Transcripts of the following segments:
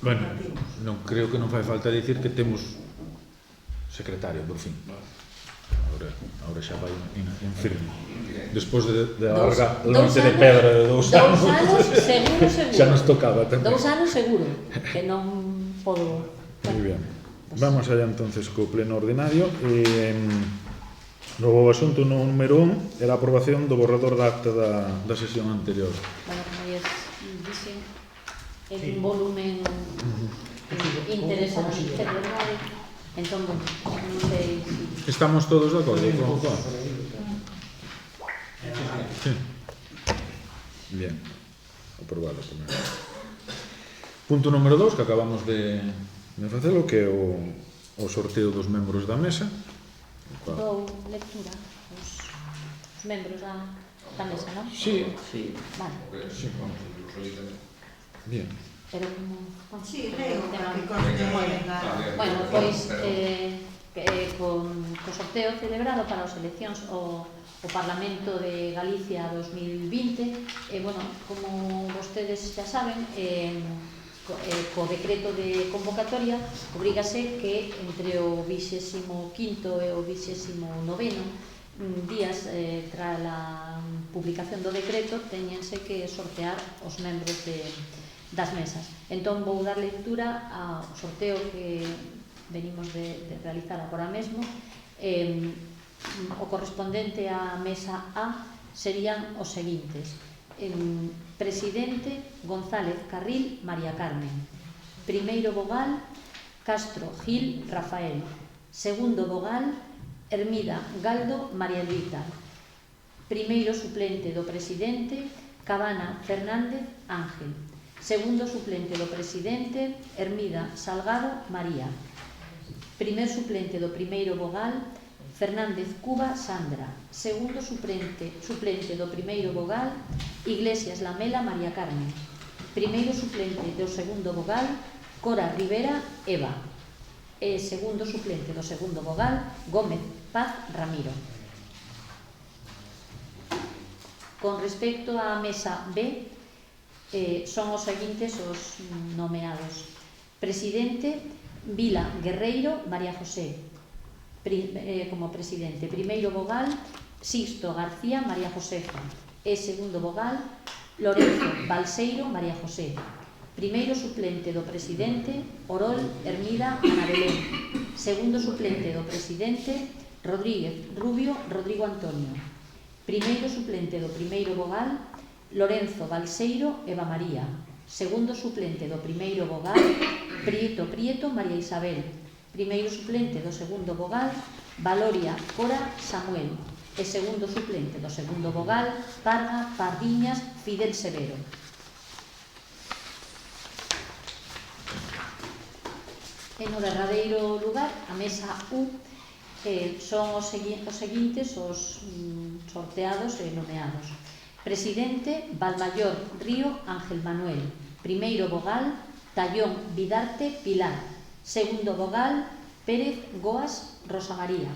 Bueno, non creo que non fai falta dicir que temos secretario, por fin. Ahora xa vai en firme. Despois de larga lonte de pedra de 2 anos. 2 anos, seguro. Xa nos tocaba tamén. 2 anos seguro, que non podo... Moi ben. Vamos allá entonces co pleno ordinario. O asunto número 1 era a aprobación do borrador da acta da sesión anterior. Bueno, como ya dixen, é un volumen interesante, verdade? Entón, non sei se... Estamos todos de acordo con Juan? Sí. Bien. Aprobado tamén. Punto número 2, que acabamos de facelo, que é o sorteo dos membros da mesa. Dou lectura os membros da mesa, non? Sí. Vale. Sí, vamos. Bien. Pero como... Sí, creo que conste... Bueno, pois, co sorteo celebrado para as eleccións o Parlamento de Galicia 2020, bueno, como vostedes xa saben, co decreto de convocatoria obrígase que entre o 25º e o 29º días tras a publicación do decreto teñense que sortear os membros das mesas. Entón vou dar lectura ao sorteo que venimos de realizar agora mesmo. O correspondente á mesa A serían os seguintes: Presidente, González Carril María Carmen. Primeiro vogal, Castro Gil Rafael. Segundo vogal, Hermida Galdo María Elvita. Primeiro suplente do presidente, Cabana Fernández Ángel. Segundo suplente do presidente, Hermida Salgado María. Primer suplente do primeiro vogal, Fernández Cuba Sandra. Segundo suplente do primeiro vogal, Iglesias Lamela María Carmen. Primeiro suplente do segundo vogal, Cora Rivera Eva. E segundo suplente do segundo vogal, Gómez Paz Ramiro. Con respecto á mesa B, son os seguintes os nomeados: Presidente, Vila Guerreiro María José como presidente. Primeiro vogal, Sixto García María Josefa. E segundo vogal, Lorenzo Balseiro María José. Primeiro suplente do presidente, Orol Hermida Ana Belén. Segundo suplente do presidente, Rodríguez Rubio Rodrigo Antonio. Primeiro suplente do primeiro vogal, Lorenzo Balseiro Eva María. Segundo suplente do primeiro vogal, Prieto María Isabel. Primeiro suplente do segundo vogal, Valoria Cora Samuel. E segundo suplente do segundo vogal, Parga Pardiñas Fidel Severo. E no derradeiro lugar, a mesa U, son os seguintes os sorteados e nomeados: Presidente, Valmayor Río Ángel Manuel. Primeiro vogal, Tallón Vidarte Pilar. Segundo vogal, Pérez Goas Rosa María.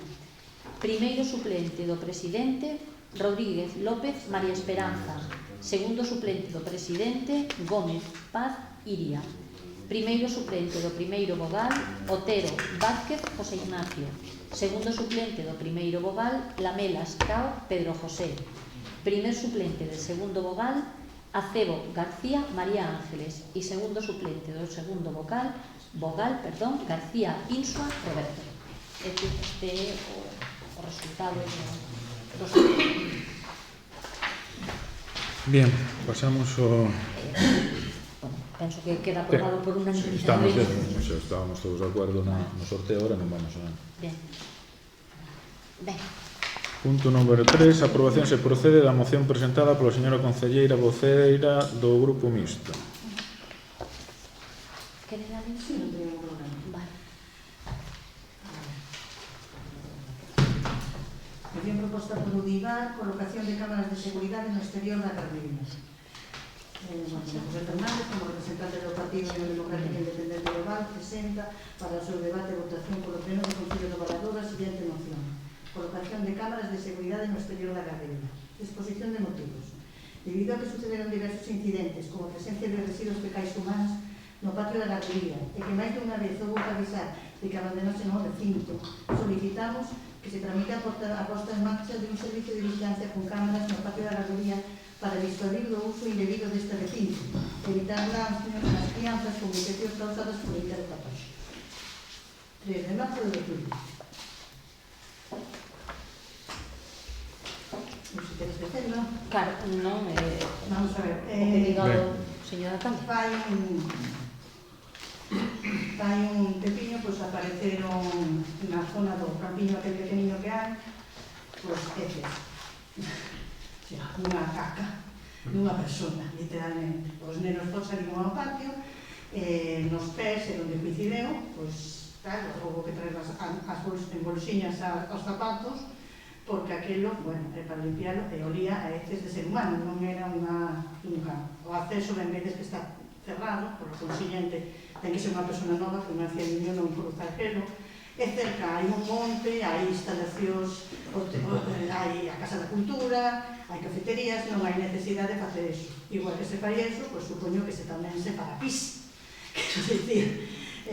Primeiro suplente do presidente, Rodríguez López María Esperanza. Segundo suplente do presidente, Gómez Paz Iria. Primeiro suplente do primeiro vogal, Otero Vázquez José Ignacio. Segundo suplente do primeiro vogal, Lamelas Cao Pedro José. Primer suplente del segundo vogal, Acebo García María Ángeles. E segundo suplente do segundo vogal, García Insua Roberto. Este é o resultado do sorteo. Bien, pasamos ao... Penso que queda aprobado por unanimidade. Estábamos todos de acordo no sorteo, ahora non vamos a... Ben. Punto número 3. A aprobación se procede da moción presentada pola señora concelleira voceira do Grupo Mixto. Quere dar en sí? Non tengo problema. Vale. Moción proposta por UDIVAR, colocación de cámaras de seguridade no exterior da Carmelina. José Fernández, como representante do Partido Democrático Independente do Val, presenta para o seu debate e votación polo pleno do Concello de Valadouro a seguinte moción: colocación de cámaras de seguridade no exterior da Carmelina. Exposición de motivos. Debido a que sucederon diversos incidentes, como presencia de residuos fecais humanos, no patio da gardería, e que máis dunha vez houve que avisar de que abandonase no recinto, solicitamos que se tramite a posta en marcha de un servicio de vigilancia con cámaras no patio da gardería para disuadir do uso indebido deste recinto, evitar daños nas crianzas con infeccións causadas por enteropatóxeno. 3 de marzo de 2020. Non se queres decirlo. Claro, non Vamos a ver. o que diga o señor alcalde. Fai un pepiño, pois apareceron na zona do campiño aquel pequeniño que hai, pois heces. O sea, unha caca dunha persona, literalmente. Os nenos todos salimos ao patio, nos pés, onde coincideu, pois, claro, houve que traer as bolsiñas aos zapatos, porque aquilo, bueno, para limpiarlo, olía a heces de ser humano, non era nunca. O acceso, en vez de que está cerrado, por lo consiguiente, ten que ser unha persona nova, que non hacía niño non cruza aquilo. E cerca hai un monte, hai instalacións, hai a Casa da Cultura, hai cafeterías, non hai necesidade de facer eso. Igual que se fai eso, pois supoño que se tamén se para pis. Quero dicir,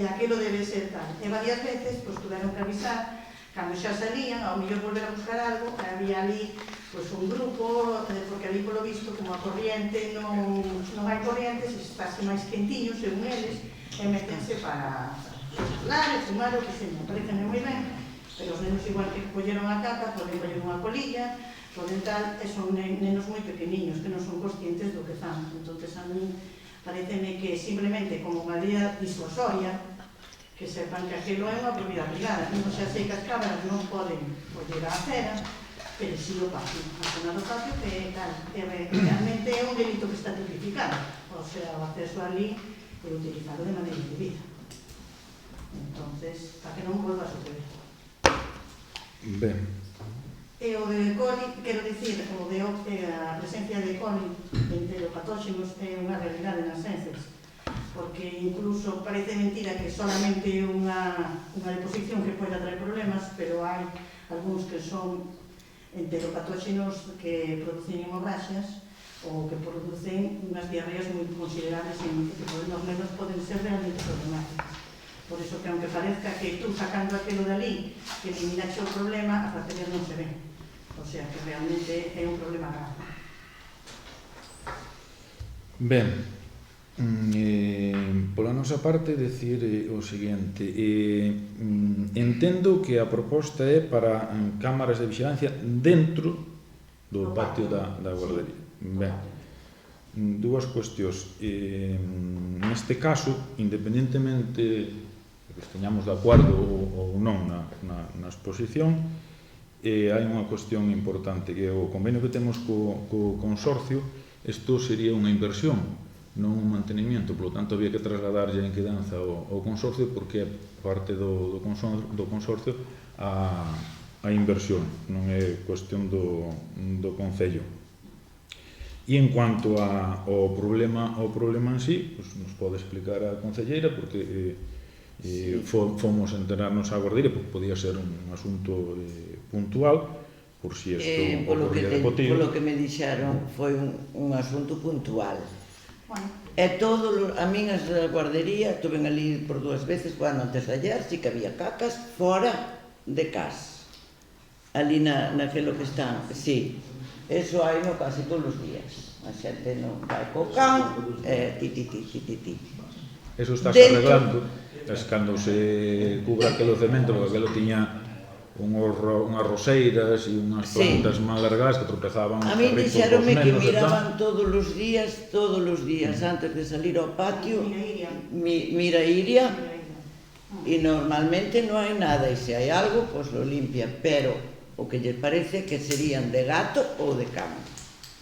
aquilo debe ser tal. E varias veces, pois tuveron que avisar, cando xa salían, ao mellor volver a buscar algo, había ali pois, un grupo, porque ali polo visto, como a corriente non hai corrientes, estáse máis quentiños, según eles, e metense para hablar e fumar o que se me parece moi ben, pero os nenos igual que colleron a caca, poden coller unha colilla, poden tal, e son nenos moi pequeniños, que non son conscientes do que fan. Entón, a mí pareceme que simplemente como medida disuasoria, que sepan que aquilo é unha propiedade privada. Non xa sei que as cámaras non poden coller a acera, pero si o patio, a zona do patio, que tal, realmente é un delito que está tipificado. O sea, o acceso ali é utilizado de maneira indebida. Entonces, para que non volva a suceder. Ben. E o de coli, quero dicir, a presencia de coli de enteropatóxenos é unha realidade nas heces, porque incluso parece mentira que solamente unha deposición que poida traer problemas, pero hai algúns que son enteropatóxenos que producen hemorraxias ou que producen unhas diarreas moi considerables en que os nenos poden ser realmente problemáticas. Por iso que, aunque parezca que tú sacando aquilo de ali, que eliminaxe o problema, as bacterias non se ven. O sea, que realmente é un problema grave. Ben, pola nosa parte, decir o seguinte. Entendo que a proposta é para cámaras de vigilancia dentro do patio da guardería. Ben, dúas cuestións. Neste caso, independentemente que esteñamos de acordo ou non na exposición, hai unha cuestión importante, que é o convenio que temos co consorcio. Isto sería unha inversión, non un mantenimiento, polo tanto había que trasladarlle a inquedanza ao consorcio, porque é parte do consorcio a inversión, non é cuestión do concello. E en cuanto ao problema en sí, nos pode explicar a concelleira, porque fomos a enterarnos á guardería, porque podía ser un asunto puntual, por si isto ocorría de cotigo. Polo que me dixeron, foi un asunto puntual. E a min as guardería, estuve ali por 2 veces, bueno, antes de ayer, si que había cacas fora de casa. Ali naquilo que están, sí. Eso hai no casi todos os días. A xente non vai co can, ti. Eso está arreglando, es cando se cubra aquelo cemento, porque aquelo tiña unhas roseiras e unhas plantas mal largadas que tropezaban os carritos dos nenos. A mí dixeronme que miraban todos os días, antes de salir ao patio, mira Iria, e normalmente non hai nada, e se hai algo, pois lo limpia, pero o que lle parece que serían de gato ou de cama.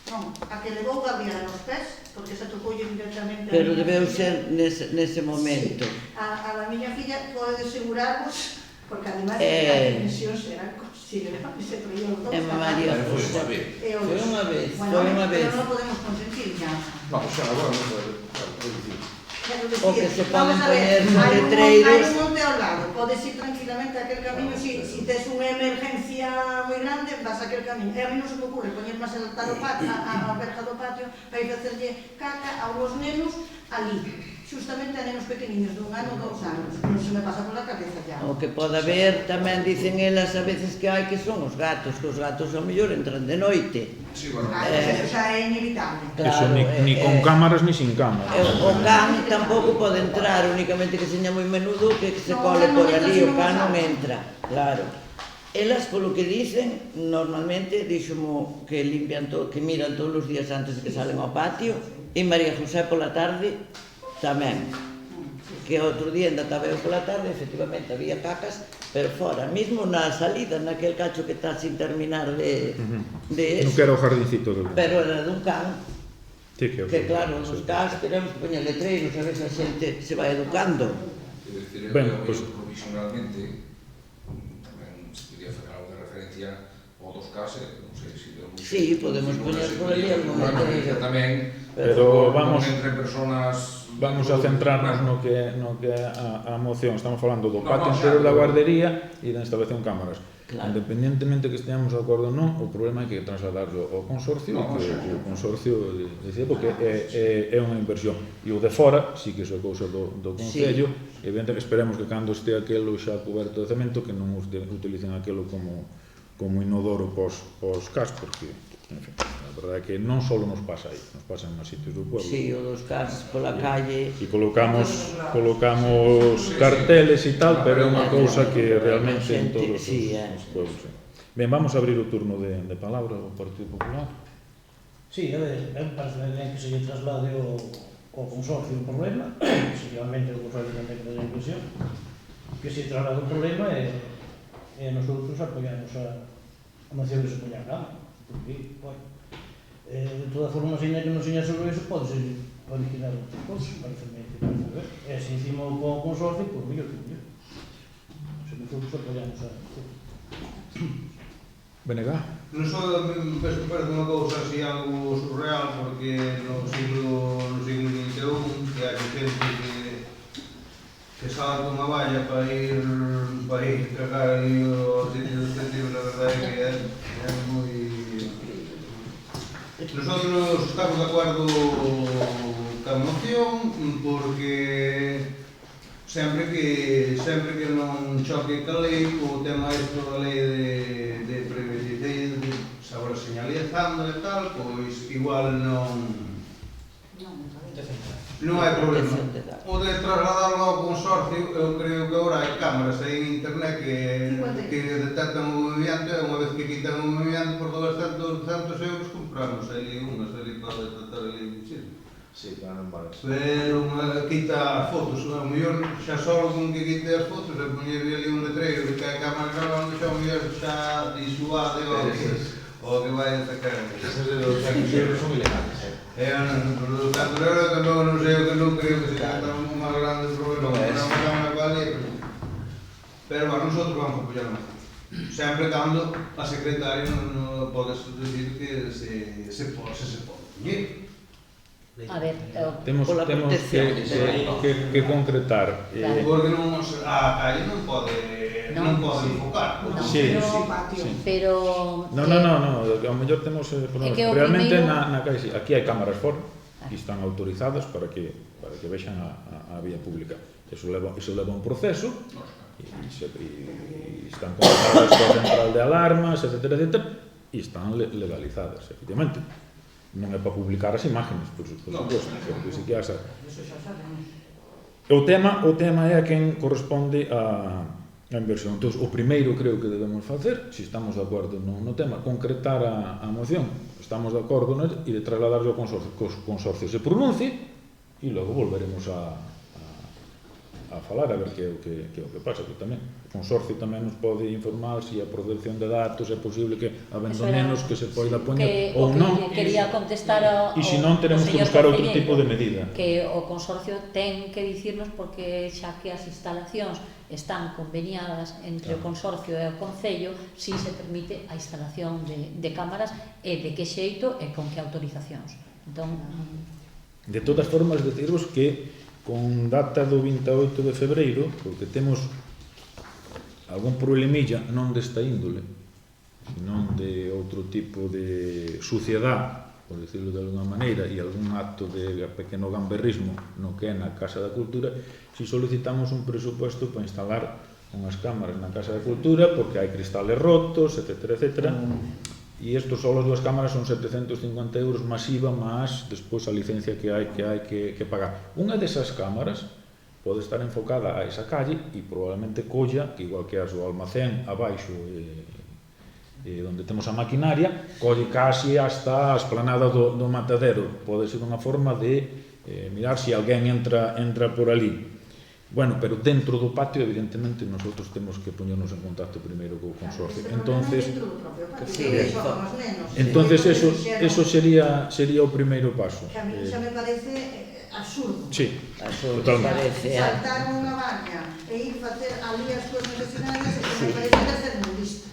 Non, a que levou Gabriela nos pés, porque se tocou directamente... Pero debeu ser nese momento. A miña filla pode asegurarvos, porque además as dimensións eran considerables, se traía os dos. Foi unha vez. Pero non podemos consentir ya. Vamos, xa, agora non pode dicir. O que se poden poñer nos letreiros. Hai un monte ao lado, podes ir tranquilamente a aquel camiño, si tes unha emergencia moi grande, vas a aquel camiño. E a mí non se me ocurre poñer máis a verja do patio para ir facerlle caca aos nenos ali. Xustamente a nenos pequeniños dun ano ou 2 anos. Non se me pasa pola cabeza ya. O que pode haber, tamén dicen elas a veces que hai que son os gatos, que os gatos ao mellor entran de noite. Sí, bueno. Eso xa é inevitable. Eso ni con cámaras ni sin cámaras. O can tampouco pode entrar, únicamente que seña moi menudo que se No, cole non por entra, ali, si o non can o non sabe. entra, claro. Elas, polo que dicen, normalmente dixomo que limpian que miran todos os días antes de que salen ao patio, e María José pola tarde tamén. Que outro día ainda estaba eu pola tarde, efectivamente había cacas, pero fora, mesmo na salida, naquel cacho que está sin terminar de Non quero o jardincito do... pero era dun can, Sí, que claro, nos cas teremos que poñer letreiros, a ver se a xente se vai educando. Quero dicir, Ben, eu pois- provisionalmente tamén se podía facer algo de referencia ao dos cases, non sei se deu Sí, podemos poñer por ali algún letreiro. tamén, Pero vamos... entre personas. Vamos a centrarnos no que é a moción. Estamos falando do No, patio no, entero xa, da pero- guardería e da instalación cámaras. Claro. Independentemente que esteamos de acordo ou non, o problema é que trasladarlo ao consorcio, No, que xa. o consorcio decide porque é unha inversión. E o de fora, sí que é cousa do Concello, evidentemente esperemos que cando este aquelo xa coberto de cemento, que non utilicen aquelo como inodoro pos cas, porque, en fin, a verdade é que non só nos pasa aí, nos pasa en máis sitios do pueblo. Sí, o dos cas pola calle. E colocamos carteles e tal, pero é unha cousa que realmente en todos os pueblos. Ben, vamos a abrir o turno de palabra ao Partido Popular. Sí, a ver, parece ben que se lle traslade ao consorcio o problema, se realmente o consorcio ten que dar a impresión, que se traslade o problema e nosotros apoiamos a moción que se poña a cama, porque, bueno, de todas formas, ainda que non seña sobre eso, pode liquidar outras cousas, parece ben. E se encima o consorcio, pois mellor que mellor. Se nosotros apoiamos a moción. Benegá. Non só me parece unha cousa así algo surreal, porque no siglo XXI que hai xente que salta unha valla para ir cagar ali ao sitio dos centros, a verdade é que é moi... Nosotros estamos de acordo ca moción porque sempre que non choque ca lei, o tema isto da lei de previsibilidade, sobre señalizando e tal, pois igual non hai problema. O de trasladarlo ao consorcio, eu creo que agora hai cámaras aí en internet que detectan o movimiento, e unha vez que quitan o movimiento por 200 euros compramos ali unhas ali para detectar ali o chile. Sí, claro, non vale. Pero quita fotos, a mellor xa só con que quite as fotos e poñer ali un letreiro de que hai cámaras grabando xa o mellor xa disuade o que vai a sacar. Esas de los euros son ilegales, Por lo tanto, tampouco non sei o que non creo que se trata un máis grande problema, non é vale. Pero bueno, nosotros vamos a apoiar máis. Sempre cando a secretaria non podes decir que se pode poñer. A ver, Temos Pola protección. que concretar. Claro. Porque a calle non pode enfocar. No. Sí, No, sí, patio. sí. pero... No, ao mellor temos que o realmente primeiro- na calle, sí, aquí hai cámaras fora que están autorizadas para que vexan a vía pública. Eso leva un proceso e están conectadas coa central de alarmas, etcétera, e están legalizadas, efectivamente. Non é para publicar as imágenes, por suposto, porque si que as... Eso xa sabemos. O tema é a quen corresponde a inversión. Entón, o primeiro creo que debemos facer, se estamos de acordo no tema, concretar a moción. Estamos de acordo e de trasladarlo ao consorcio. Que o consorcio se pronuncie e logo volveremos a falar a ver que é o que pasa. Que tamén o consorcio tamén nos pode informar se a protección de datos é posible que habendo nenos que se poida poñer ou non. Quería contestar ao E se non, teremos que señor buscar outro concelleiro, tipo de medida. que o consorcio ten que dicirnos porque xa que as instalacións están conveniadas entre o consorcio e o concello, si se permite a instalación de cámaras e de que xeito e con que autorizacións. Entón, De todas formas, deciros que con data do 28 de febreiro, porque temos algún problemilla non desta índole, non de outro tipo de suciedade por decirlo de alguna maneira, e algún acto de pequeno gamberrismo no que é na Casa da Cultura, si solicitamos un presupuesto para instalar unhas cámaras na Casa da Cultura porque hai cristales rotos, etc. E estos só as dúas cámaras son 750 euros masiva, máis despois a licencia que hai que pagar. Unha desas cámaras pode estar enfocada a esa calle e probablemente colla, que igual que a súa almacén abaixo onde temos a maquinaria, colle casi hasta a esplanada do matadero. Pode ser unha forma de mirar se alguén entra por ali. Bueno, pero dentro do patio, evidentemente, nosotros temos que poñernos en contacto primeiro co consorcio. Entonces eso sería o primeiro paso. Que a mí xa me parece absurdo. Sí, totalmente. Saltar unha valla e ir facer ali as súas necesidades e que me parece que ser nudista.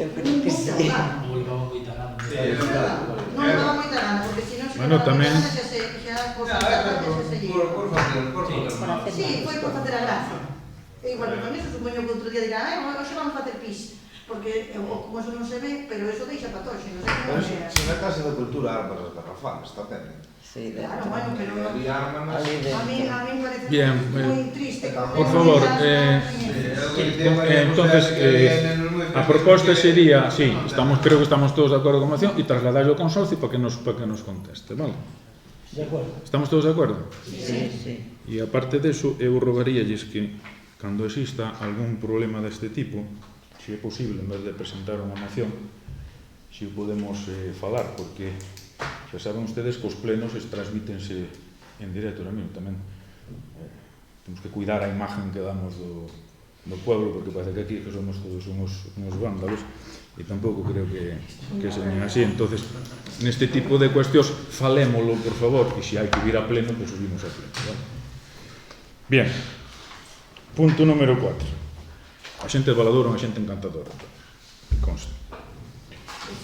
Eu creo que sí. Non levaba moita gana. Non levaba moita gana, porque se non se Bueno, levaba tamén moita gana xa por saltar se lle... Por facer. Sí, foi por facer a gracia. E igual que con eso, supoño que outro día dirán, hoxe vamos facer pis, porque como eso non se ve, pero eso deixa patoxe, non sei como Se na Casa da Cultura armas as garrafales, está ben. Sí, claro, bueno, pero Ali armas... a mí parece Bien, moi triste. por favor, entonces, a proposta sería, sí, creo que estamos todos de acordo con a moción, e trasladarlo ao consorcio para que nos conteste, vale? De acordo. Estamos todos de acordo? Sí. E aparte deso, eu rogaríalles que, cando exista algún problema deste tipo, se é posible, en vez de presentar unha moción, se o podemos falar, porque xa saben ustedes que os plenos transmítense en directo. A mí tamén temos que cuidar a imagen que damos do pueblo, porque parece que aquí que somos todos uns vándalos, e tampouco creo que señen así. Entonces, neste tipo de cuestións, falémolo, por favor, e se hai que vir a pleno, pues subimos a pleno, ¿vale? Bien, punto número 4. A xente de Valadouro é unha xente encantadora, consta.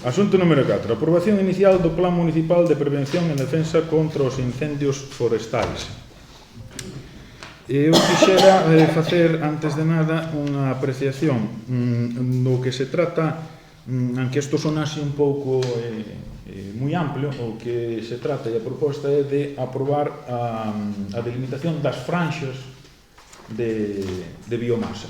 Asunto número 4. Aprobación inicial do Plan Municipal de Prevención e Defensa contra os Incendios Forestais. Eu quixera facer, antes de nada, unha apreciación do que se trata, aunque isto sonase un pouco moi amplio, o que se trata e a proposta é de aprobar a delimitación das franxas de biomasa.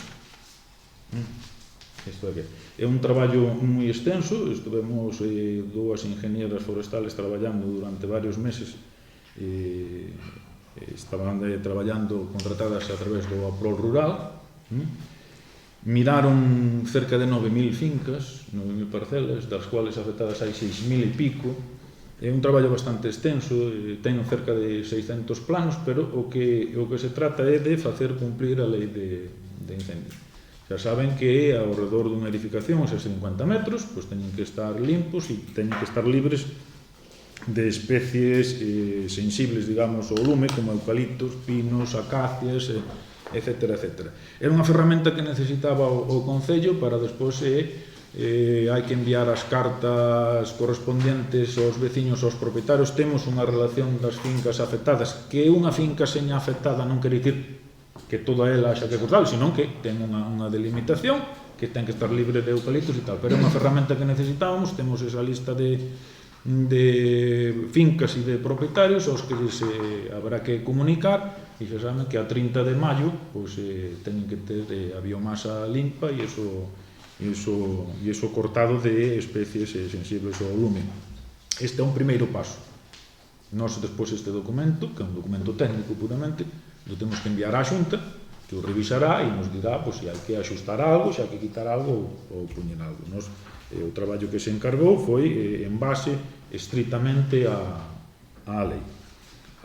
Isto é un traballo moi extenso. Estuvemos dúas ingenieras forestales traballando durante varios meses, estaban traballando contratadas a través do APROL rural. Miraron cerca de 9.000 fincas, 9.000 parcelas, das cuales afectadas hai 6.000 e pico. É un traballo bastante extenso, teño cerca de 600 planos, pero o que se trata é de facer cumplir a lei de incendios. Xa saben que ao redor dunha edificación, esos 50 metros, pois teñen que estar limpos e teñen que estar libres de especies sensibles, digamos, ao lume, como eucaliptos, pinos, acacias, etc. Era unha ferramenta que necesitaba o Concello para despois hai que enviar as cartas correspondientes aos veciños, aos propietarios. Temos unha relación das fincas afectadas, que unha finca seña afectada non quere dicir que toda ela xa que cortar, senón que ten unha delimitación que ten que estar libre de eucaliptos e tal, pero é unha ferramenta que necesitábamos. Temos esa lista de fincas e de propietarios aos que habrá que comunicar, e xa saben que a 30 de maio pois, teñen que ter a biomasa limpa e iso cortado de especies sensibles ao lume. Este é un primeiro paso. Nós, despois, este documento, que é un documento técnico puramente, lo temos que enviar á Xunta, que o revisará e nos dirá se hai que axustar algo, se hai que quitar algo ou poñer algo. O traballo que se encargou foi en base estritamente á lei.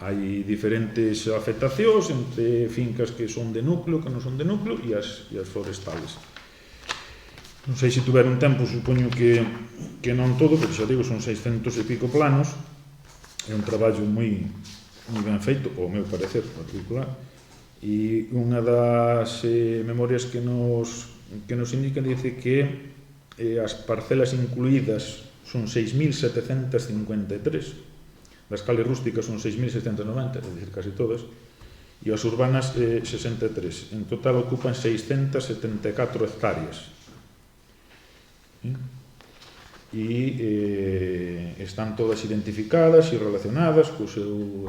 Hai diferentes afectacións entre fincas que son de núcleo, que non son de núcleo, e as forestales. Non sei se tuveron tempo, supoño que non todo, porque xa digo, son 600 e pico planos. É un traballo moi ben feito, ao meu parecer particular, e unha das memorias que nos indica dice que as parcelas incluídas son 6.753, das cales rústicas son 6.690, é dicir, casi todas, e as urbanas 63. En total ocupan 674 hectáreas. e están todas identificadas e relacionadas co seu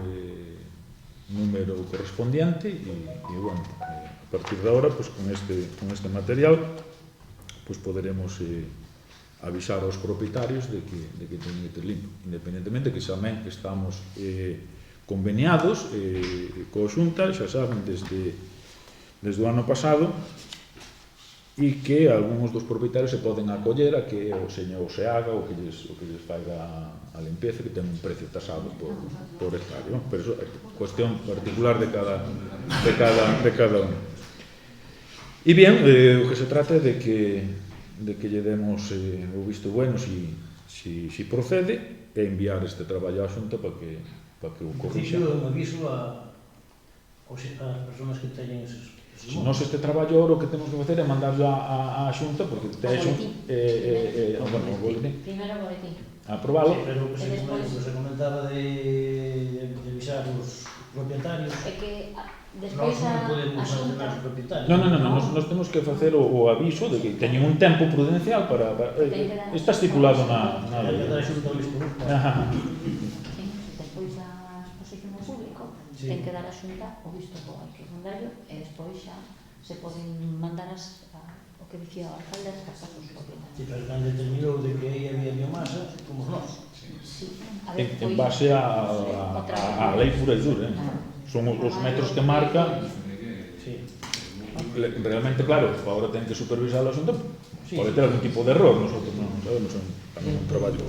número correspondiente e bueno, a partir de ahora, pues, con este material pues, poderemos avisar aos propietarios de que teñen que ter limpo, independentemente que tamén estamos conveniados coa Xunta, xa saben, desde o ano pasado, e que algúns dos propietarios se poden acoller a que o señor se haga o que lles faiga a limpeza, que ten un precio tasado por hectárea, pero iso é cuestión particular de cada uno. E bien, o que se trata é de que lle demos o visto bueno si procede e enviar este traballo á Xunta para que o corrixa. Un aviso a persoas que teñen eses. Se nos este traballo ahora o que temos que facer é mandarlo á Xunta, porque te o boletín. Primeiro o boletín. Aprobalo. Pero o que se comentaba de avisar os propietarios. É que despois non podemos a Xunta... ordenar os propietarios. Nos temos que facer o aviso de que teñen un tempo prudencial para está estipulado na lei. A Xunta o visto. Despois da exposición ao público, ten que dar a Xunta o visto bo, hai que mandarlo, e despois xa se poden mandar o que dicía o alcalde as casas dos propietarios. Si, pero cando determinou de que aí había biomasa, como nós. En base á lei pura e dura. Son os metros que marca. Realmente, claro, agora ten que supervisar a Xunta, pode ter algún tipo de error, nosotros non sabemos, tamén un traballo.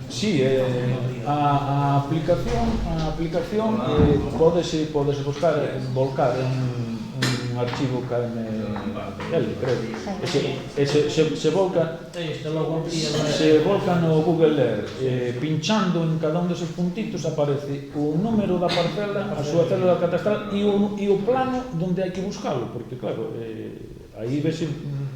Sí, a aplicación podese volcar un archivo KML, creo. Se volca no Google Earth, pinchando en cada un deses puntitos aparece o número da parcela, a súa célula catastral e o plano onde hai que buscalo, porque claro, aí vese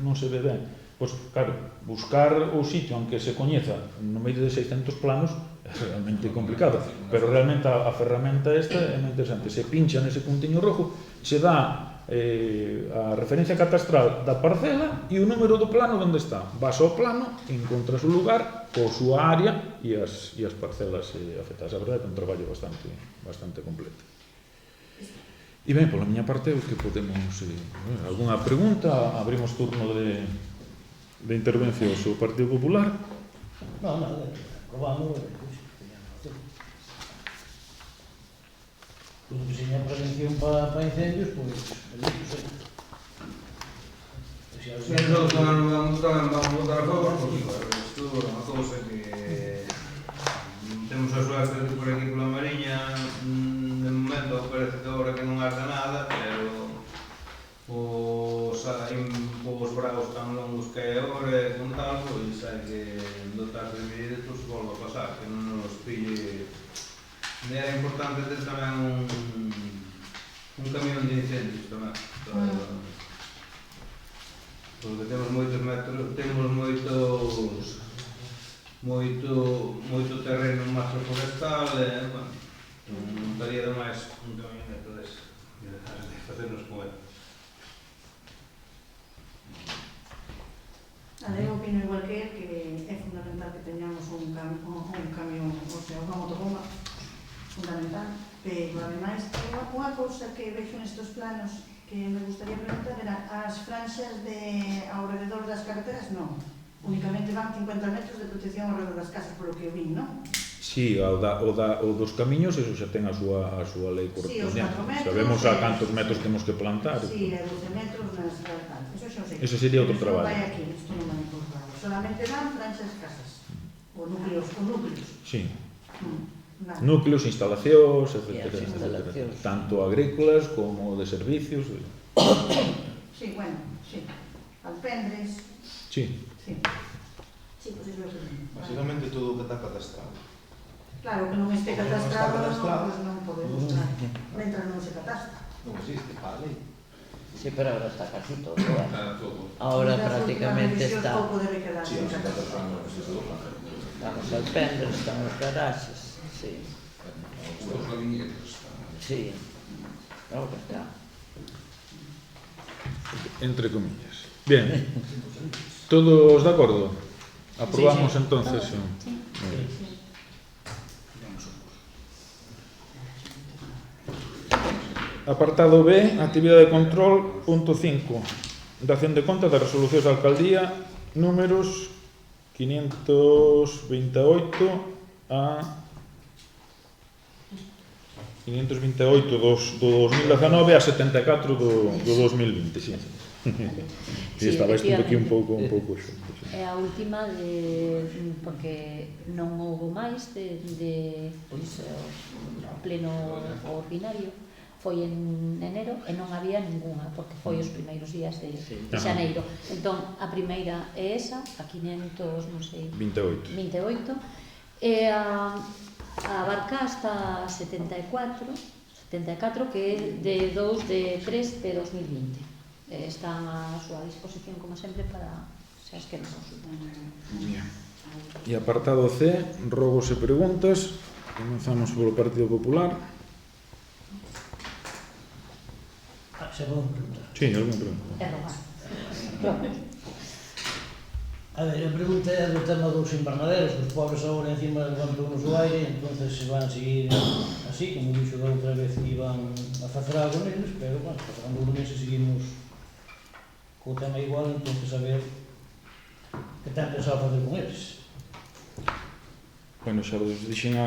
non se ve ben. Pois, claro, buscar o sitio aunque se coñeza no medio de 600 planos é realmente complicado, pero realmente a ferramenta esta é moi interesante. Se pincha nese puntiño rojo, se dá a referencia catastral da parcela e o número do plano onde está. Vas ao plano, encontras o lugar, coa súa área e as parcelas afectadas. A verdade é que é un traballo bastante completo. E ben, pola miña parte, o que podemos... Alguna pregunta? Abrimos turno de intervención sobre o Partido Popular. Non, nada, probamos tudo que seña prevención para incendios, pois, Nosotros tamén vamos votar a favor, porque isto é unha cousa que temos a suerte de por aquí pola Mariña, de momento parece que agora que non arde nada, pero os bravos tan longos que é agora e con tal, pois hai que dotar de medidas por se volva a pasar, que non nos pille. Era importante ter tamén un camión de incendios tamén, porque temos moitos metros, temos moito terreno en masa forestal e, bueno, non estaría de máis un camioneto dese, de facernos con ele. Eu opino igual que él, que é fundamental que teñamos un camión, o sea, unha motogoma fundamental, pero ademais, unha cousa que vexo nestes planos que me gustaría preguntar era as franxas ao redor das carreteras, non, únicamente van 50 metros de protección ao redor das casas, polo que eu vi, non? Sí, o dos camiños, eso xa ten a súa lei correspondiente. Sabemos a cantos metros temos que plantar. Sí, 12 metros nas carreteras, eso xa o sei. Eso sería outro traballo. Vai aquí, isto non vai importar. Solamente van franxas casas, ou núcleos. Sí. Núcleos, instalacións, etc. Tanto agrícolas como de servicios. Sí, bueno, sí. Alpendres. Sí. Sí, pues es lo que... Básicamente todo o que está cadastrado. Claro, que non este catastrado, non podemos dar. Mentre non se catastra. Non existe, vale. Sí, pero ahora está casi todo. Ahora prácticamente está. Estamos alpendres, estamos garaxes. Sí. Os gabinetes. Sí. Claro que está. Entre comillas. Bien. Todos de acordo? Aprobamos Sí, sí. entonces. Sí. Apartado B, actividade de control, punto 5. Dación de conta das resolucións da alcaldía, números 528 a 528 do 2019 a 74 do 2020, sí. Sí, Estaba isto aquí un efectivamente. pouco xunto, sí. É a última porque non houve máis pois, o pleno ordinario foi en enero e non había ninguna porque foi os primeiros días de xaneiro. Entón, a primeira é esa, a 500, non sei, 28. e a abarca hasta 74 que é de 2 de 3 de 2020. Están a súa disposición, como sempre, para se as queren consultar. E apartado C, robos e preguntas. Comenzamos polo Partido Popular. Se podem preguntar. Sí, alguna pregunta. É robar. A ver, a pregunta é do tema dos invernaderos, que os pobres agora encima levantan o aire, entonces se van a seguir así, como dixo da outra vez que iban a facer algo neles, pero, bueno, pasando os meses seguimos co tema igual, entonces a ver que ten pensado fazer con eles. Bueno, xa vos dixen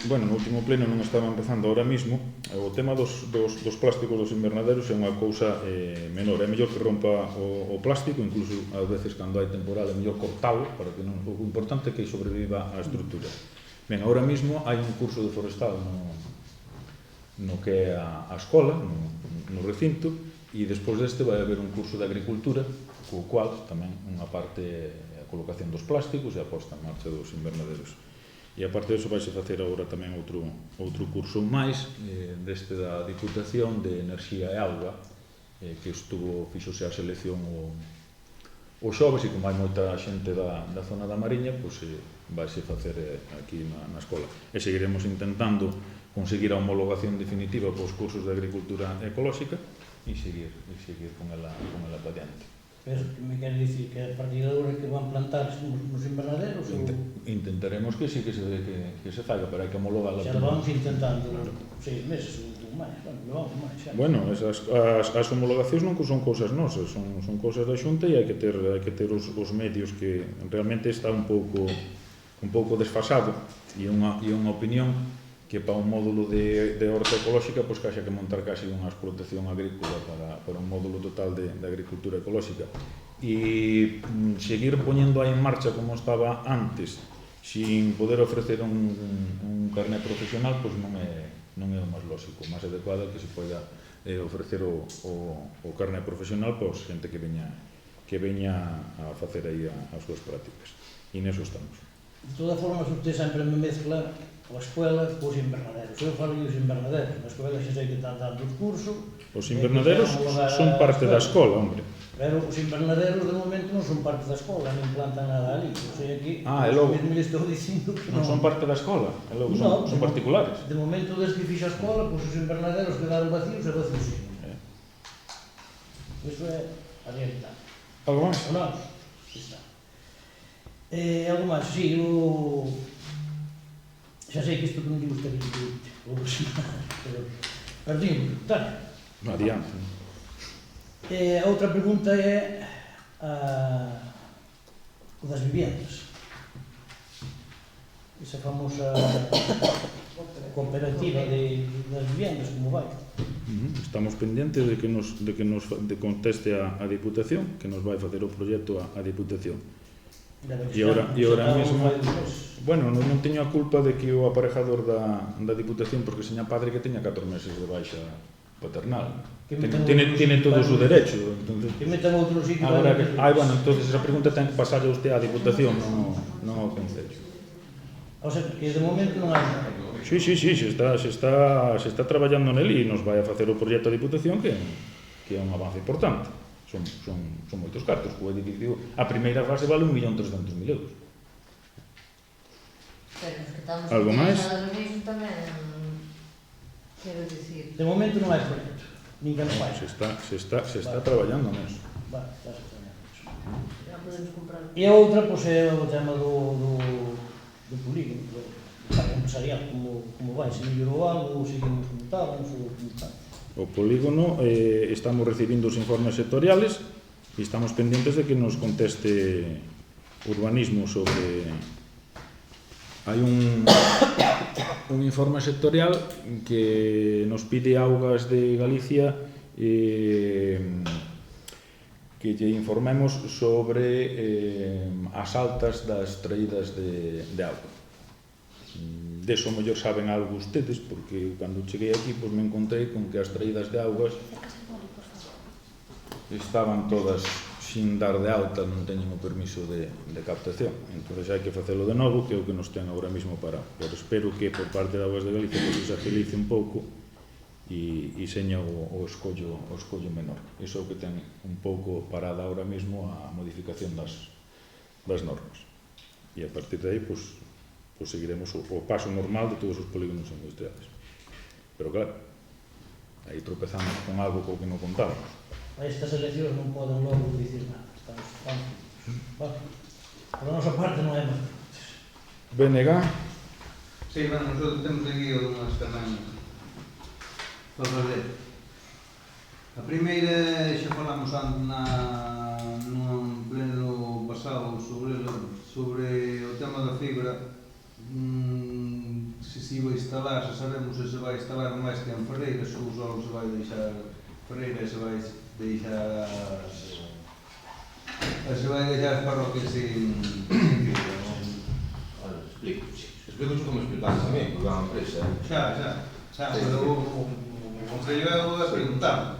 bueno, no último pleno non estaba empezando ahora mismo. O tema dos plásticos dos invernaderos é unha cousa menor. É mellor que rompa o plástico, incluso ás veces cando hai temporal é mellor cortalo, para que non, o importante é que sobreviva a estrutura. Ben, ahora mismo hai un curso de forestal no que é a escola, no recinto, e despois deste vai haber un curso de agricultura, co cual tamén unha parte é a colocación dos plásticos e a posta en marcha dos invernaderos. E aparte disso vais a facer agora tamén outro curso máis deste da Diputación de Enerxía e Auga, que fixose a selección o xoves, e como hai moita xente da zona da Mariña, pois vais a facer aquí na escola. E seguiremos intentando conseguir a homologación definitiva para os cursos de agricultura ecolóxica e seguir con ela para diante. Pero me quere dicir que a partir de agora que van plantar nos invernaderos ou... Intentaremos que sí, que se faga, pero hai que homologarla. Xa lo vamos intentando 6 meses ou máis, bueno, máis xa. Bueno, as homologacións non son cousas nosas, son cousas da Xunta, e hai que ter os medios, que realmente está un pouco desfasado, e unha opinión que para un módulo de horta ecolóxica pois que haxa que montar casi unha explotación agrícola para un módulo total de agricultura ecolóxica, e seguir poñendo aí en marcha como estaba antes sin poder ofrecer un carné profesional, pois non é o máis lógico. O máis adecuado é que se poida ofrecer o carné profesional para xente que veña a facer aí as súas prácticas, e neso estamos. De todas formas, usted sempre me mezcla a escuela cos invernaderos. Eu falo os invernaderos. Na escuela xa sei que están dando os cursos. Os invernaderos son parte da escola, hombre. Pero os invernaderos de momento non son parte da escola, non plantan nada ali. Eu sei aquí, logo, mesmo lhe estou dicindo que non son parte da escola, e logo son particulares. De momento, desde que fixa a escola, pois os invernaderos quedaron vacíos e vacíos. Iso é a realidade. Algo máis? O non? Está. Algo máis, sí, xa sei que isto que non lle gustaría que pero perdín, tal. Adiante. A outra pregunta é o das viviendas. Esa famosa cooperativa das viviendas, como vai? Estamos pendentes de que nos conteste a Diputación, que nos vai facer o proxecto a Diputación. E ahora mesmo, bueno, non teño a culpa de que o aparejador da Diputación, porque seña padre que teña 4 meses de baixa paternal, tiene todo o seu derecho. Que metan outro sitio. Bueno, entonces esa pregunta ten que pasarle a usted á Diputación, non ao Concello. O sea, que de momento non hai nada. Sí, se está traballando nel, e nos vai a facer o proxecto a Diputación, que é un avance importante. Son moitos cartos. O edificio, a primeira fase vale 1.300.000 euros. Pero os que estamos algo máis? Mesmo tamén, quero dicir... De momento non hai proxecto, ninguén o fai. Se está traballando nisso. Vale, estás extrañando eso. Já podemos comprar. E a outra, pois, é o tema do polígono, do empresarial, como vai, se mellorou algo, ou seguimos como estábamos, ou como está. O polígono, estamos recibindo os informes sectoriales e estamos pendientes de que nos conteste urbanismo sobre... Hai un informe sectorial que nos pide Augas de Galicia que lle informemos sobre as altas das traídas de auga. Deso mellor saben algo ustedes, porque cando cheguei aquí me encontrei con que as traídas de augas estaban todas sin dar de alta, non teñen o permiso de captación. Entón hai que facelo de novo, que é o que nos ten agora mesmo parado. Pero espero que por parte de Augas de Galicia se agilice un pouco e seña o escollo menor. Iso é o que ten un pouco parada agora mesmo a modificación das normas. E a partir de aí, pois seguiremos o paso normal de todos os polígonos industriales. Pero claro, aí tropezamos con algo co que non contábamos. A estas eleccións non poden logo dicir nada. Estamos vale. Por a nosa parte non é máis. BNG. Sí, bueno, nosotros temos aquí unhas tamén para fazer. A primeira, xa falamos antes nun pleno pasado sobre o tema da fibra. Se se vai instalar, se sabemos se vai instalar máis que en Ferreira, se o solo se vai deixar Ferreira, se vai deixar as parroquias sin fibra. Explico como explicaste tamén, porque é unha empresa. Xa, pero o Concello é a preguntar.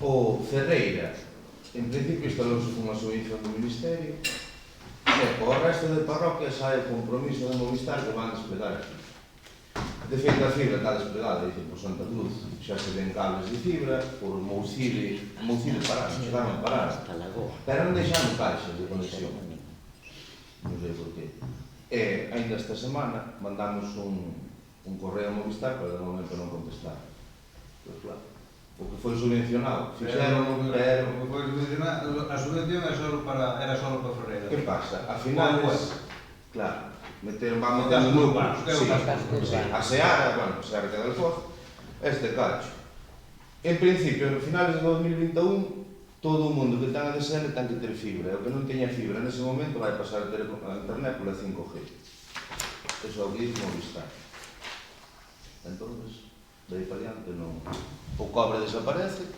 O Ferreira, en principio, instalouse unha subvención do Ministerio, e o resto de parroquias hai o compromiso de Movistar que van desplegar aquí. De feito, a fibra está desplegada, dice, por Santa Cruz, xa se ven cables de fibra, por Moucide pararon, chegaron a parar, pero non deixaron caixas de conexión. Non sei por qué. E, ainda esta semana, mandamos un correo a Movistar, pero de momento non contestar. Pero claro, o que foi subvencionado, fixeron, pero... A subvención era só para Ferreira. Que pasa? Al final, claro, van metendo números, a Seara, bueno, a Seara queda el Foz, este cacho. En principio, en finales de 2021, todo o mundo que ten a DSL ten que ter fibra, e o que non teña fibra nese momento vai pasar a ter a internet pola 5G. Eso é o que dice Movistar. Entón, de aí para diante, o cobre desaparece,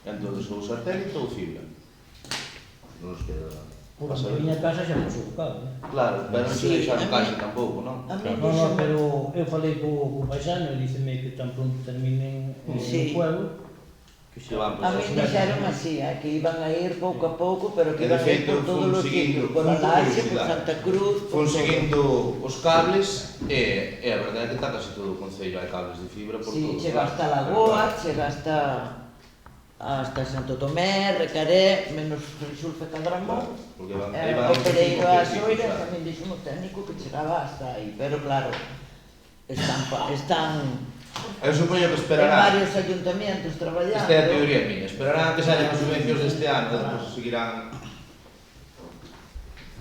entón ou satélite ou fibra. Non nos queda... Por a miña casa xa pasou o cabo, Claro, pero non se deixaron caixa tampouco, non? Non, pero eu falei co paisano e díceme que tan pronto terminen o pueblo, que xa van a mí dixeron así, que iban a ir pouco a pouco, pero que iban a ir por todos os sitios, por Alaxe, por Santa Cruz... Fon seguindo os cables e a verdade é que está casi todo o concello hai cables de fibra por todo. Sí, chega hasta Lagoa, chega hasta Santo Tomé, Recaré, menos Frisulfe Cadramón, o Pereiro a Xoira, tamén dixo o técnico que chegaba hasta aí, pero claro, están eu supoño que en esperarán, varios ayuntamientos traballando. esta é a teoría miña, esperarán que saian as subvencións deste ano, depois seguirán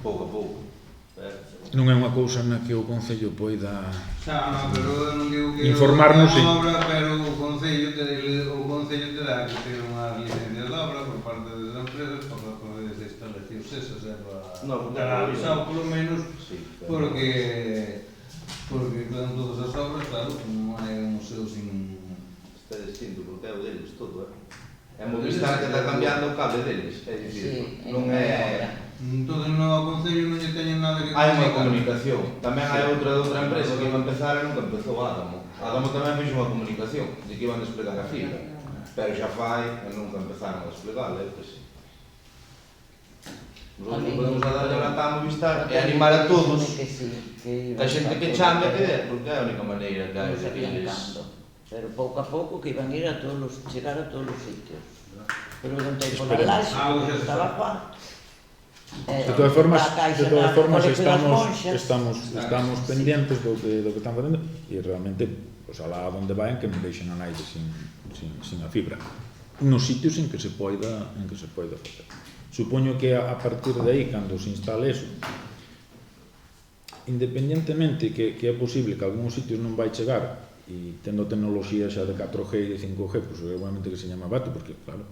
pouco a pouco. Non é unha cousa na que o Concello poida pero eu non digo que informarnos, é unha obra, pero o Concello te dá que ter unha licencia de obra por parte das empresas para poder as instalacións esas, para avisar polo menos, porque con todas as obras, claro, non hai un museo sin... Está distinto, porque é o deles todo, é Movistar que está cambiando o cable deles, é dicir, non é... Entón, no Concello non lle teñen nada que... Hai unha comunicación, tamén hai outra empresa que iba a empezar e nunca empezou Adamo. Adamo tamén fixo unha comunicación de que iban a desplegar a fibra, pero xa fai e nunca empezaron a desplegar, que sí. Nosotros podemos darlle a lata a Movistar e animar a todos, que a xente que chame que der, porque é a única maneira que hai de que eles... Pero pouco a pouco que iban a ir a chegar a todos os sitios. Preguntei por Alaxe, estaba Juan. De todas formas estamos pendientes do que están facendo e realmente, alá onde vayan, que non deixen a naide sin a fibra. nos sitios en que se poida facer. Supoño que a partir de aí, cando se instale eso, independentemente que é posible que algúns sitios non vai chegar, e tendo tecnoloxía xa de 4G e de 5G, pois seguramente que se llama bate, porque, claro,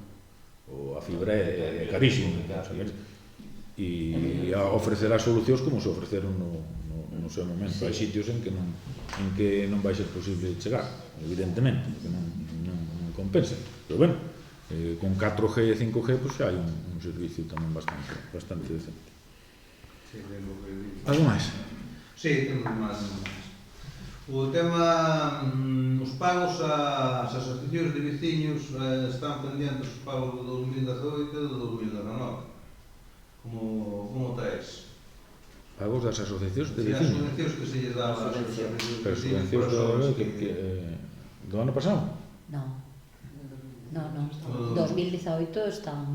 a fibra é carísima, e ofrecerá solucións como se ofreceron no seu momento. Hai sitios en que non vai ser posible chegar, evidentemente, porque non compensa. Pero, bueno, con 4G e 5G, pois hai un servicio tamén bastante decente. Algo máis? Sí, temos máis. O tema, os pagos ás asociacións de veciños están pendientes os pagos do 2018 e do 2019. Como está eso? Pagos das asociacións de as veciños? subvencións que se lles daba ás asociacións de Pero veciños. subvencións do ano pasado? No. 2018 están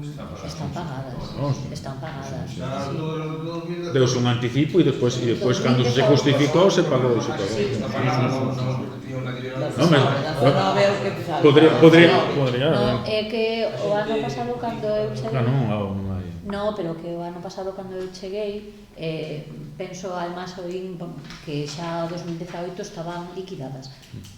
pagadas. Están pagadas. Deus un anticipo e despois cando se justificou se pagou. Sí. Non, mas podría. No, é que o ano pasado cando eu cheguei... Non hai. No, pero que o ano pasado cando eu cheguei, penso además oín que xa 2018 estaban liquidadas.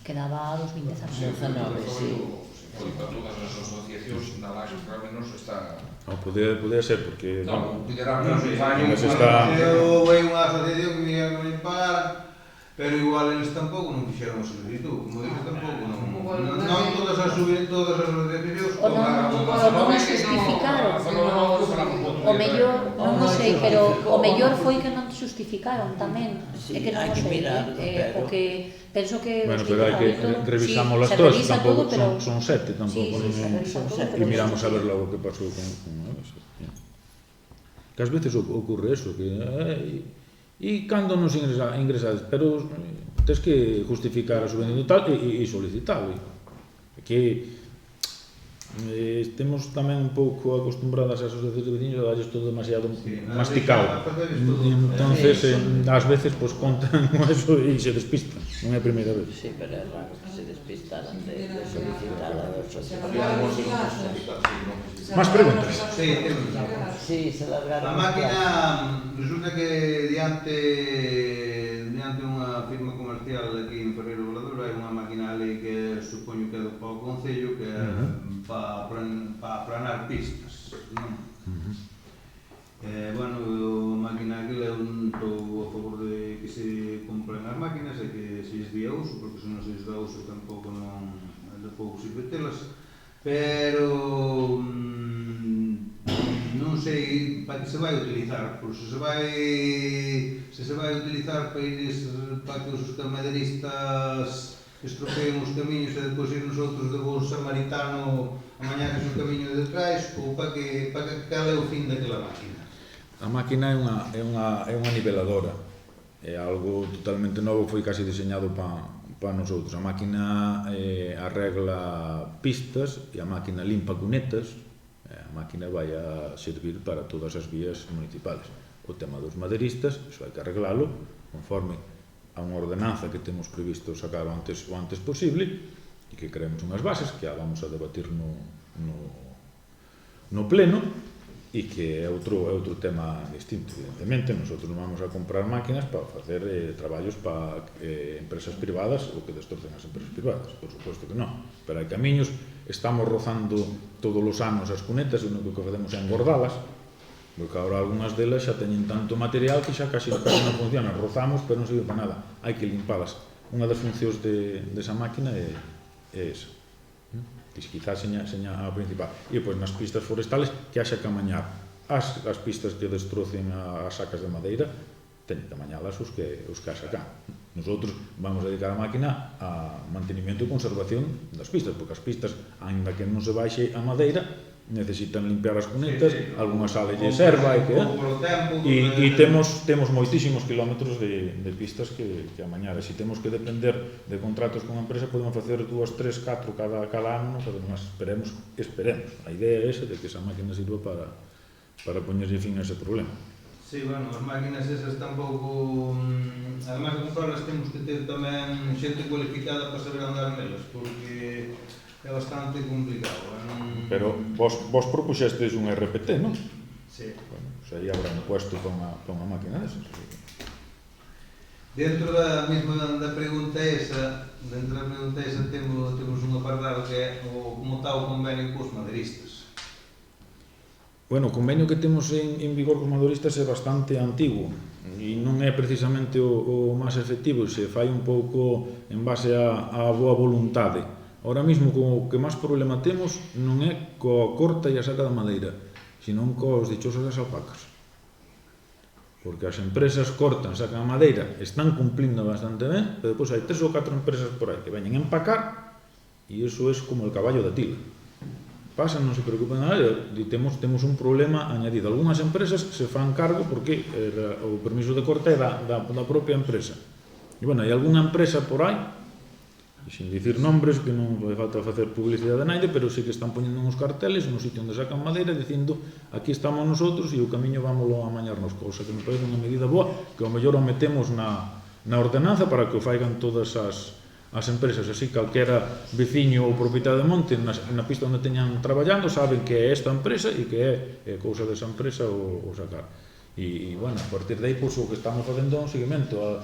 Quedaba 2019. Para todas as asociacións da Laxe, por lo menos, está... Non, podía ser, porque... Non, poderá menos años está... Eu veio unha asociación que me iban a pagar, pero igual eles tampouco non fixeron a solicitud, como dices, tampouco non todas as asociacións o non as justificaron. O mellor, non sei, pero o mellor foi que non justificaron tamén. É que non sei, o que penso que... Bueno, pero hai que revisámolas todas, tampouco son 7, tampouco. E miramos a ver logo que pasou con elas. Que ás veces ocurre eso, que... E cando nos ingresades, pero tens que justificar a subvención tal e solicitarlo. Que estemos tamén un pouco acostumbradas ás asociacións de veciños a darles todo demasiado masticado. Entonces, ás veces, contan eso e se despistan. Non é a primeira vez. Sí, pero é raro que se despistaran de solicitar a asociación. Más preguntas? Sí, se largaron. A máquina, resulta que diante unha firma comercial aquí en Ferreiro Volador hai unha máquina ali que supoño que é do Pau Concello que é para aplanar pistas, non? Bueno, a máquina aquela eu non estou a favor de que se compren as máquinas e que se lles día uso, porque se non se lles dá uso tampouco non de pouco sirve telas, pero non sei para que se vai utilizar, porque se se vai utilizar para que os camederistas estropeen os camiños e depois ir nosotros de bom samaritano a mañanes o camiño de detrás, ou para que cal é o fin daquela máquina? A máquina é unha niveladora, é algo totalmente novo, foi casi diseñado para nosotros. A máquina arregla pistas e a máquina limpa cunetas. A máquina vai a servir para todas as vías municipales. O tema dos maderistas, iso hai que arreglalo conforme a unha ordenanza que temos previsto sacar o antes posible e que creemos unhas bases que a vamos a debatir no pleno e que é outro tema distinto. Evidentemente, nosotros non vamos a comprar máquinas para facer traballos para empresas privadas ou que destrocen as empresas privadas, por suposto que non, pero hai camiños, estamos rozando todos os anos as cunetas e o único que facemos é engordalas, porque agora algunhas delas xa teñen tanto material que xa casi non funcionan, rozamos pero non sirve para nada, hai que limpalas. Unha das funcións desa máquina é esa. Quizás seña a principal. E depois nas pistas forestales que haxa que amañar as pistas que destrocen as sacas de madeira, teñen que amañalas os que haxa cá. Nosotros vamos a dedicar a máquina a mantenimiento e conservación das pistas, porque as pistas, ainda que non se baixe a madeira, necesitan limpiar as cunetas, algunha sala lle serva e temos moitísimos kilómetros de pistas que amañar, e se temos que depender de contratos con a empresa podemos facer 2, 3, 4 cada ano, pero non esperemos, a idea é esa de que esa máquina sirva para poñerlle fin a ese problema. Sí, bueno, as máquinas esas tampouco, además de comprarlas temos que ter tamén xente cualificada para saber andar nelas, porque é bastante complicado. Pero vos propuxestes un RPT, non? Sí. Bueno, pues aí habrá un puesto para unha máquina desas. Dentro da mesma da pregunta esa, temos un apartado que é como está o convenio cos madeiristas. Bueno, o convenio que temos en vigor cos maduristas é bastante antigo e non é precisamente o máis efectivo, se fai un pouco en base á boa voluntade. Ahora mesmo o que máis problema temos non é coa corta e a saca da madeira, senón cos dichosos das alpacas. Porque as empresas cortan, sacan a madeira, están cumplindo bastante ben, pero depois hai 3 ou 4 empresas por aí que veñen a empacar e iso é como el caballo da tila. Pasan, non se preocupen nada, e temos un problema añadido. Algúnas empresas se fan cargo porque o permiso de corte é da propia empresa. E, bueno, hai algunha empresa por aí, e sin dicir nombres, que non vai falta facer publicidade de naide, pero sí que están poñendo uns carteles no sitio onde sacan madeira dicindo aquí estamos nosotros e o camiño vámoslo a mañarnos, cousa que me parece unha medida boa, que ao mellor o metemos na ordenanza para que o faigan todas as empresas, así calquera veciño ou propietario de monte na pista onde teñan traballando saben que é esta empresa e que é cousa desa empresa o sacar. E, bueno, a partir de aí, pois, o que estamos facendo é un seguimento.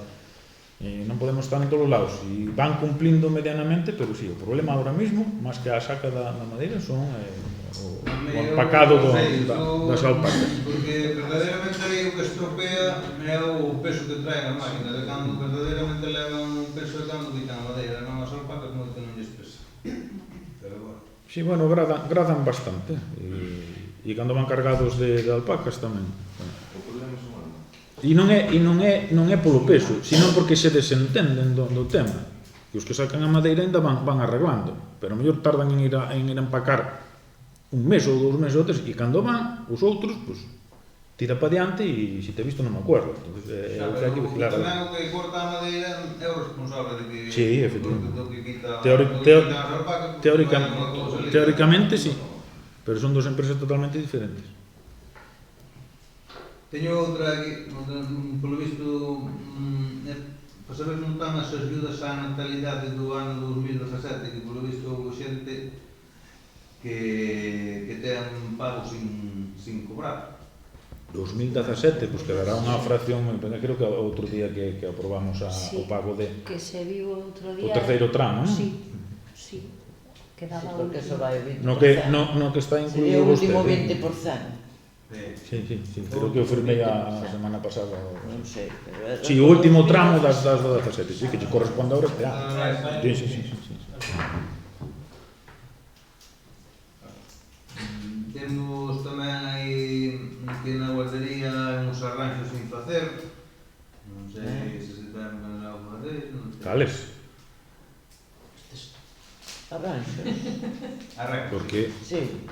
Non podemos estar en todos os lados. E van cumplindo medianamente, pero sí, o problema ahora mismo, máis que a saca da madeira, son o empacado das alpacas. Porque verdadeiramente aí o que estropea é o peso que trae a máquina, de cando verdadeiramente levan un peso de cando quitan a madeira, non as alpacas moito non lles pesa. Pero bueno. Sí, bueno, gradan bastante. E cando van cargados de alpacas tamén. O problema son almas. E non é polo peso, senón porque se desentenden do tema. E os que sacan a madeira ainda van arreglando, pero a mellor tardan en ir a empacar un mes ou 2 meses ou 3, e cando van, os outros, pues, tira para diante e se te he visto non me acuerdo. Entonces, é o que hai que vigilar. Tamén o que corta a madeira é o responsable de que... Sí, efectivamente. Quita Teóricamente, sí, pero son dos empresas totalmente diferentes. Teño outra aquí, polo visto, para saber non están as axudas á natalidade do ano 2017, que polo visto houve xente que ten pago sin cobrar. 2017, pues quedará unha fracción, creo que outro día que aprobamos o pago de... Que se viu outro día... O terceiro tramo, non? Sí. Quedaba porque eso vai o 20%. No que está incluído o último vostede. 20%. Sí, creo que o firmei a semana pasada. Non sei, pero... Sí, o último tramo das do 17, sí, que te corresponde ahora este ano. Sí. Temos tamén aí que na guardería uns arranxos sin facer. Non sei se se ten algo a fazer. Cales? Arranxos. Porque... Sí.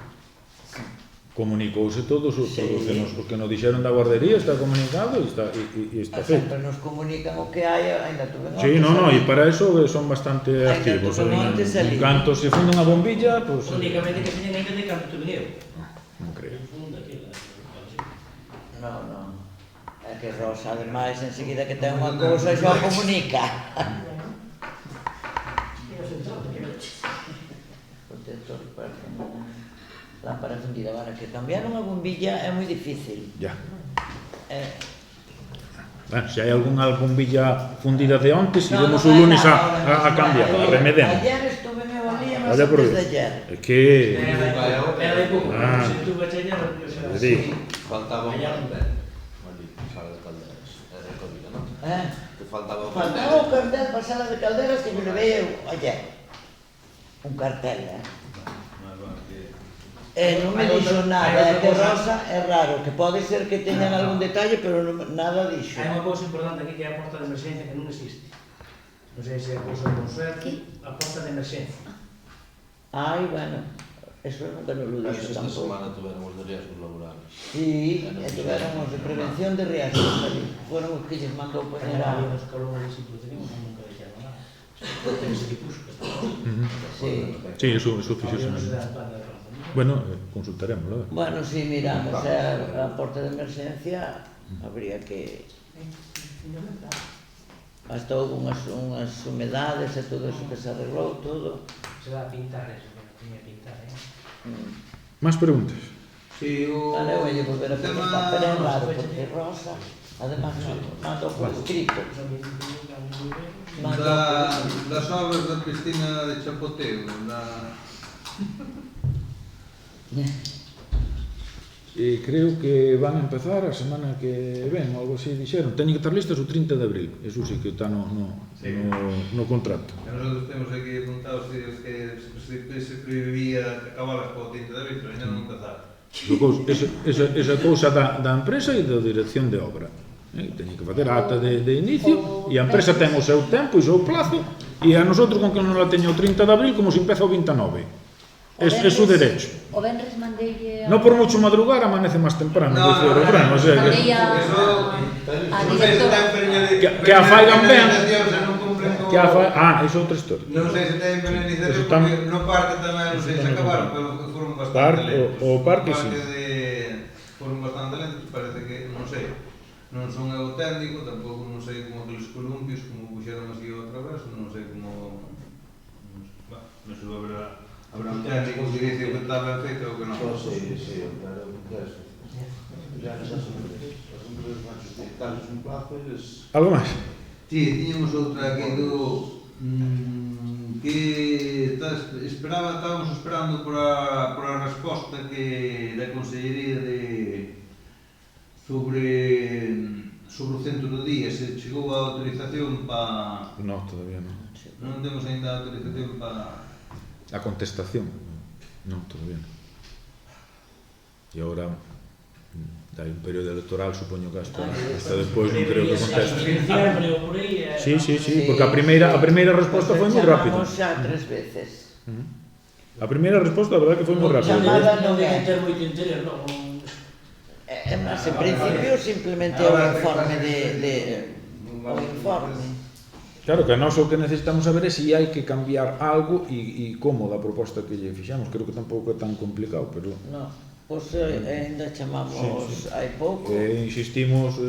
Comunicouse todos os que nos dixeron da guardería, está comunicado e está feito. Sempre nos comunican o que hai, ainda tuve Sí, e para eso son bastante activos. En canto se funde unha bombilla, pues... Únicamente que teñen ainda de canto tuve eu. Non creo. Non. É que Rosa, ademais, enseguida que ten unha cousa, xa comunica. Protector para lámpara fundida, bueno, que cambiar unha bombilla é moi difícil. Ya. Se hai algunha bombilla fundida de onte, iremos o lunes a cambiar, a remedemos. Ayer estuve meu ali, mas antes de ayer. É que... Era de pouco, se estuve a cheñar, faltaba un cartel. Sala de calderas, é recordida, non? Que faltaba o cartel para sala de calderas que me levei eu ayer. Un cartel, non me dixo nada, é que Rosa é raro, que pode ser que teñan algún detalle, pero nada dixo. Hai unha cousa importante aquí que é a porta de emerxencia que non existe. Non sei se é a cousa do conserto, a porta de emerxencia. Bueno, eso nunca nos lo dixo esta tampouco. semana tuveramos de riesgos laborales. Sí, tuveramos de prevención de riesgos ali. Foron os que lles mandou poñer a... Os calores e teníamos, nunca deixaron nada. Tense que puxo. Sí, eso fixose. Bueno, consultaremos. Bueno, si miramos a porta de emerxencia, habría que... Hasta houve unhas humedades e todo eso que se arreglou, todo. Se va a pintar eso. Tiña pinta, Máis preguntas? Sí, o Ahora eu ia volver a tema... preguntar, pero é raro, porque Rosa, además, mandou por escrito. Das obras da piscina de Chapoteo, Creo que van a empezar a semana que ven, algo así dixeron. Teñen que estar listas o 30 de abril, eso sí que está no contrato. E nosotros temos aquí apuntados que se prevía acabar para o 30 de abril, pero ainda non empezar. Esa cousa da empresa e da dirección de obra. Teñen que facer a ata de inicio e a empresa ten o seu tempo e o seu plazo e a nosotros con que non la teña o 30 de abril como se empeza o 29. É o derecho. O venres mandeille Non por mucho madrugar amanece máis temprano. mandei a directora que a faigan ben. Iso é outra historia. Non sei se ten penalización, porque no parque tamén non sei se acabaron, pero foron bastante lentos. O parque, sí. Foron bastante lentos, parece que, non sei, non son eu técnico, tampouco non sei como aqueles columpios, como puxeron así outra vez, non sei como... Non sei, habrá un técnico que dice que está ben feito ou que non. Sí, claro, ya nesas empresas, as empresas van sustentarles un plazo e les... Algo máis? Sí, tiñamos outra aquí do... que estábamos esperando por a resposta que da Consellería sobre o centro do día, se chegou a autorización para... Non, todavía non. Non temos ainda a autorización para... A contestación? Non, todavía non. E agora hai un período electoral, supoño que hasta despois non creo que conteste. Sí, porque a primeira resposta foi moi rápida. Chamamos xa 3 veces. A primeira resposta, a verdade, que foi moi rápida. Non debe ter moito interés, non? Mas, en principio, simplemente o informe o informe. Claro, que a nós o que necesitamos saber é se hai que cambiar algo e como da proposta que lle fixamos. Creo que tampouco é tan complicado, pero... Non, pois ainda chamamos hai pouco. Insistimos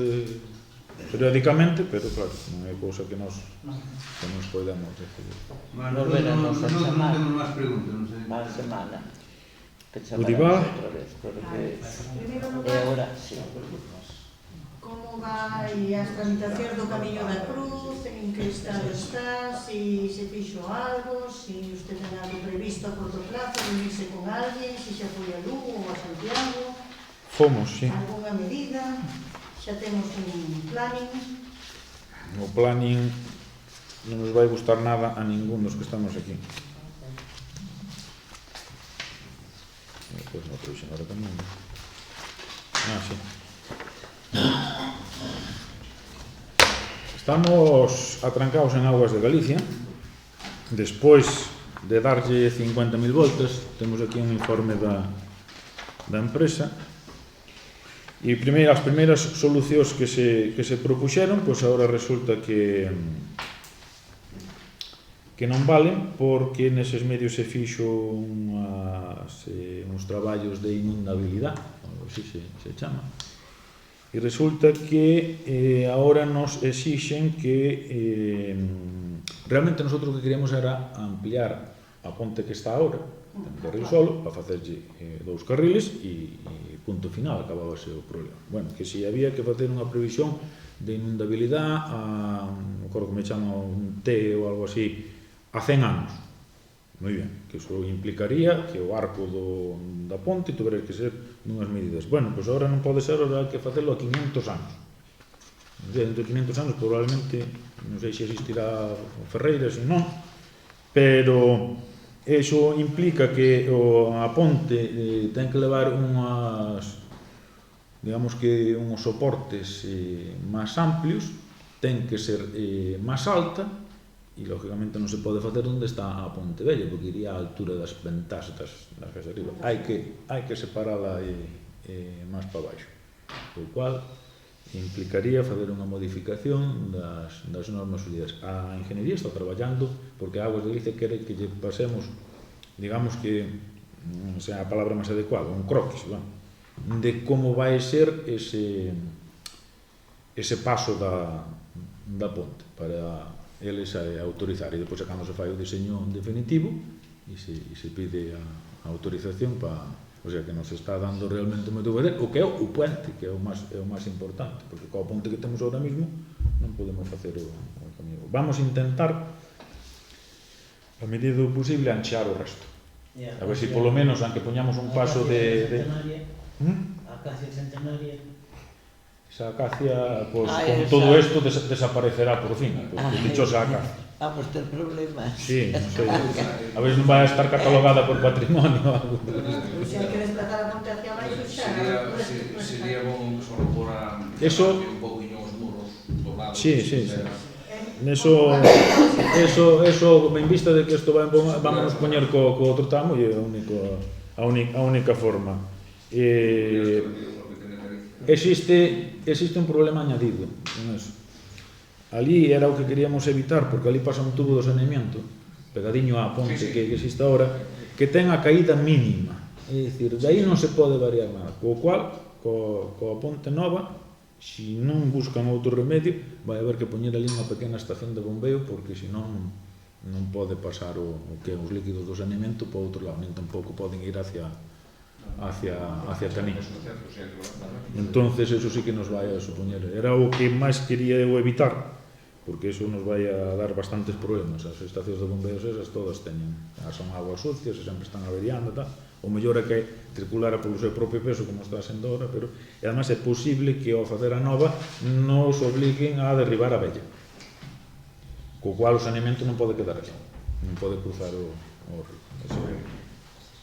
periódicamente, pero claro, non é cousa que nos podemos decidir. Volveremos a chamar. Non temos máis preguntas, non sei. Máis semana. Que Udibá. chamaremos outra vez, porque... E agora, sí. Como vai as tramitacións do Camiño da Cruz, en que estado está, se fixo algo, se usted ten algo previsto a corto plazo, reunirse con alguén, se xa foi a Lugo ou a Santiago, Fomos, sí. alguna medida, xa temos un planning. O planning non nos vai gustar nada a ningún dos que estamos aquí. Pois non trouxe agora tamén. Sí. Estamos atrancados en aguas de Galicia. Despois de darlle 50.000 voltas, temos aquí un informe da empresa. E as primeiras solucións que se propuxeron, pois agora resulta que non valen, porque neses medios se fixo uns traballos de inundabilidade, algo así se chama. E resulta que agora nos exixen que realmente nosotros o que queríamos era ampliar a ponte que está agora, de Riosolo, para facerlle 2 carriles e punto final, acabábase o problema. Bueno, que se había que facer unha previsión de inundabilidade non acordo como me chama, un T ou algo así, a 100 anos. Moi ben, que iso implicaría que o arco da ponte tuvera que ser nunhas medidas. Bueno, pois agora non pode ser, agora hai que facelo a 500 anos. Dentro de 500 anos probablemente, non sei se existirá Ferreiras ou non, pero iso implica que a ponte ten que levar digamos que uns soportes máis amplios, ten que ser máis alta, e lógicamente non se pode facer onde está a Ponte Vella, porque iría á altura das ventás das casas arriba. Hai que separala máis para baixo, o cual implicaría fazer unha modificación das normas solidarias. A ingeniería está traballando, porque a Aguas de Galicia quere que lle pasemos, digamos que, non sei a palabra máis adecuada, un croquis, de como vai ser ese paso da ponte, para eles a autorizar, e depois cando se fai o diseño definitivo se pide a autorización para, o sea, que nos está dando realmente moito poder, o que é o puente, que é o máis importante, porque coa ponte que temos ahora mismo non podemos facer o camiño. Vamos a intentar, a medida do posible, anchear o resto. A ver se polo menos, aunque poñamos un paso de... A acacia centenaria. Esa acacia, pues, con todo isto desaparecerá por fin, porque dichosa acacia. Vamos ter problemas. Sí, non sei. A ver se non vai a estar catalogada por patrimonio. Se hai que desplazar a ponte hacia abaixo xa. Sería bom que solo fora Eso- un pouquiño os muros doblados. Sí. Eso, en vista de que isto vamos poñer co outro tramo, e é a única forma. Existe un problema añadido con eso. Ali era o que queríamos evitar, porque ali pasa un tubo de saneamiento pegadiño á ponte que existe ahora, que ten a caída mínima, é dicir, de aí non se pode variar nada, co cual coa ponte nova, se non buscan outro remedio, vai haber que poñer ali unha pequena estación de bombeo, porque senón non pode pasar o que é os líquidos do saneamento para outro lado, nin tampouco poden ir hacia Canín. Entonces eso sí que nos vai a supoñer, era o que máis quería eu evitar, porque eso nos vai a dar bastantes problemas. As estacións de bombeos esas todas son aguas sucias e sempre están averiando, tal. O mellor é que circulara polo seu propio peso, como está sendo ahora, pero e además é posible que ao facer a nova nos obliguen a derribar a vella, co cual o saneamento non pode quedar aquí, non pode cruzar o río.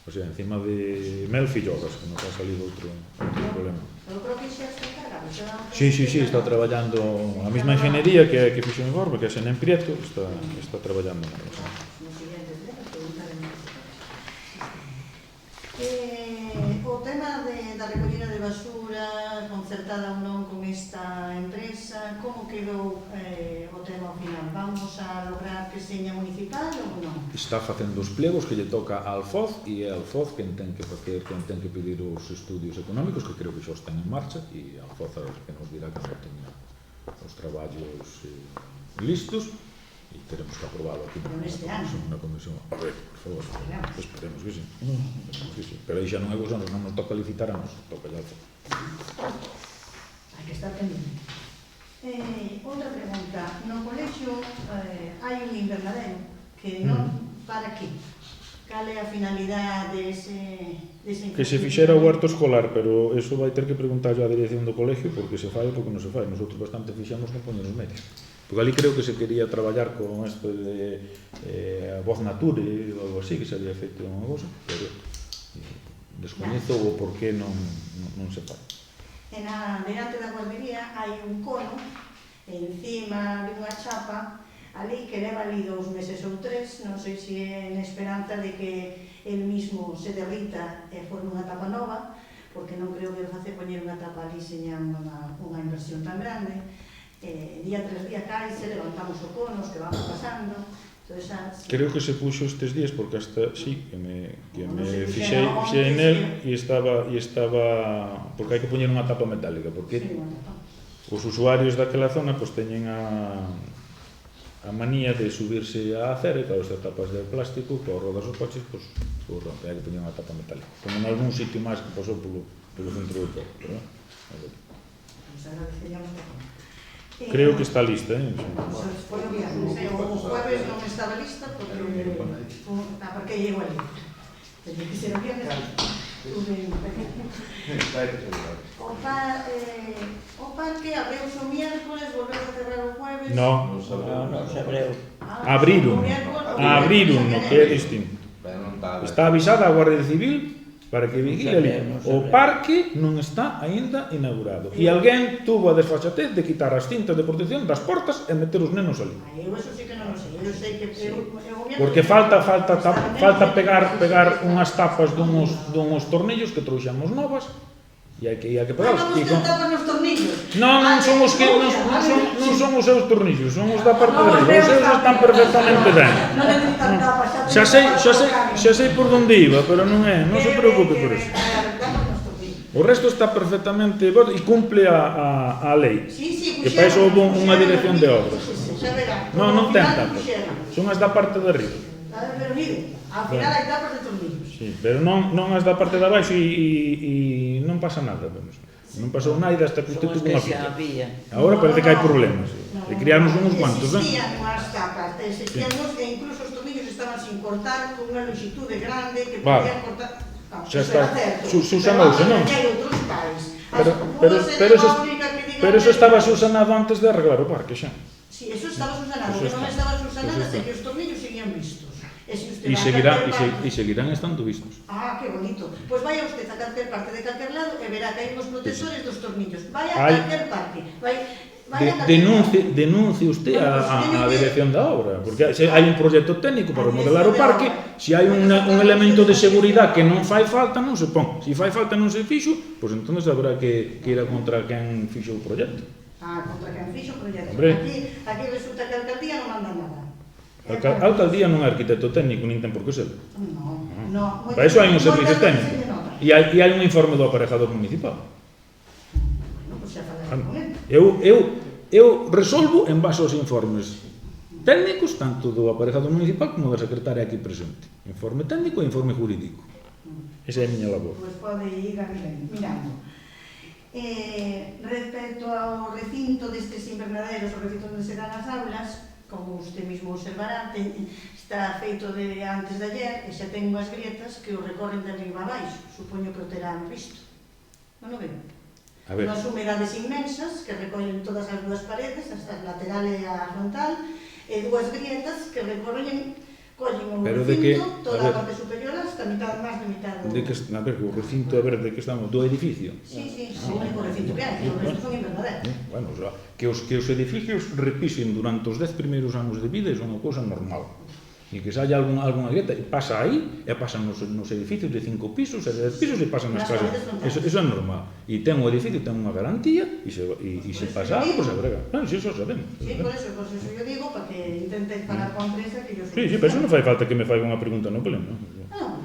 O sea, encima de mel fillogas, que nos ha salido outro problema. Eu creo que xa está cargado. Sí, está traballando a mesma ingeniería que fixo o informe, que é Xenen Prieto, está traballando na cosa. No siguiente tema, preguntaremos. O tema da recollida de basura, concertada ou non con esta empresa, como quedou o tema ao final? Vamos a lograr que seña municipal ou non? Está facendo os plegos que lle toca a Alfoz, e é Alfoz quen ten que facer, quen ten que pedir os estudios económicos, que creo que xa os ten en marcha, e Alfoz que nos dirá que xa teña os traballos listos, e teremos que aprobarlo aquí na comisión. A ver, por favor, esperemos que sí. Pero aí xa non é vos, non nos toca licitar a nos, toca ya Alfoz. Hai que estar pendiente. Outra pregunta. No colexio hai un invernadero que non para aquí. Cal é a finalidade dese Que se fixera o huerto escolar, pero eso vai ter que preguntar á dirección do colegio, porque se fai ou porque non se fai. Nosotros bastante fixamos con poñer os medios. Porque ali creo que se quería traballar con isto de a voz nature ou algo así, que se había feito unha cosa, pero descoñezo o porqué non se fai. Delante da guardería hai un cono encima de unha chapa ali que leva ali 2 meses ou 3, non sei se é en esperanza de que el mismo se derrita e forme unha tapa nova, porque non creo que facer poñer unha tapa ali seña unha inversión tan grande. Día tras día caise, levantamos o cono, os que vamos pasando. Creo que se puxo estes días, porque hasta, sí, que me fixei nel e estaba, porque hai que poñer unha tapa metálica, porque os usuarios daquela zona pois teñen a manía de subirse á acera, e claro, estas tapas de plástico, coas rodas dos coches, pois rompe, hai que poñer unha tapa metálica, como en algún sitio máis que pasou polo centro do todo, verdad? Creo que está lista, Foi o viernes, o jueves non estaba lista porque llego ali. Tenía que ser o viernes. O parque abreus o miércoles, volveu a cerrar o jueves. Non se abreu. Abriron, que é distinto. Está avisada a Guardia Civil para que vigile ali. O parque non está aínda inaugurado. E alguén tuvo a desfachatez de quitar as cintas de protección das portas e meter os nenos ali. Eu eso sí que non o sei. Eu sei que porque falta pegar unhas tapas dunhos tornillos que trouxamos novas e hai que pegarlos. Non nos tapas nos tornillos. Non son os seus tornillos, son os da parte de arriba. Os seus están perfectamente ben. Non necesitan tapas. Xa sei por onde iba, pero non se preocupe por eso. O resto está perfectamente e cumple a lei, que para iso houve unha dirección de obras. Non ten tapas, son as da parte de arriba. Pero mire, ao final hai tapas de tornillos. Sí, pero non as da parte de abaixo e non pasa nada. Non pasou nada hasta que usted Son as tuvo que unha xa filla. había. Agora parece que hai problemas. E criarnos uns cuantos, non? Existían unhas tapas, e incluso os tornillos estaban sin cortar, con unha longitude grande que podían cortar. Xa está, susanouse, non? Pero eso estaba susanado antes de arreglar o parque, xa. Si, eso estaba susanado, que non estaba susanado é que os tornillos seguían vistos. E seguirán estando vistos. Ah, que bonito. Pois vaya usted a calquer parte de calquer lado e verá que hai uns protectores dos tornillos. Vaya a calquer parque. Denuncie usted a dirección da obra, porque se hai un proxecto técnico para remodelar o parque, se hai un elemento de seguridade que non fai falta, non se pon. Se fai falta non se fixo, pois entón haberá que ir a contra quen fixo o proxecto. Contra quen fixo o proxecto. Aquí resulta que a alcaldía non manda nada. A alcaldía non é arquitecto técnico, nin ten por que ser. No. Para iso hai un servicio técnico. E hai un informe do aparejador municipal. Eu resolvo en base aos informes técnicos, tanto do aparejador municipal como da secretaria aquí presente. Informe técnico e informe jurídico. Esa é a miña labor. Pois pode ir mirando. Respecto ao recinto destes invernaderos, o recinto onde se dan as aulas, como usted mismo observará, está feito de antes de ayer e xa ten unhas grietas que o recorren de arriba a baixo. Supoño que o terán visto. Non o ven? Unhas humedades inmensas que recollen todas as dúas paredes, a lateral e a frontal, e dúas grietas que recorren, collen o recinto, toda a parte superior hasta mitad, máis de mitad. A ver, o recinto, de que estamos, do edificio? Sí, o único recinto que hai, o resto son invernaderos. Bueno, que os edificios repisen durante os 10 primeiros anos de vida é unha cousa normal. E que se hai algunha grieta, pasa aí, e pasan nos edificios de 5 pisos, e de 10 pisos, e pasan nas casas. Eso é normal. E ten o edificio, ten unha garantía, e se pasa algo, se agrega. Si, eso sabemos. Sí, por eso yo digo, para que intenten falar con a empresa que yo sei. Sí, pero eso non fai falta que me faiga unha pregunta no pleno.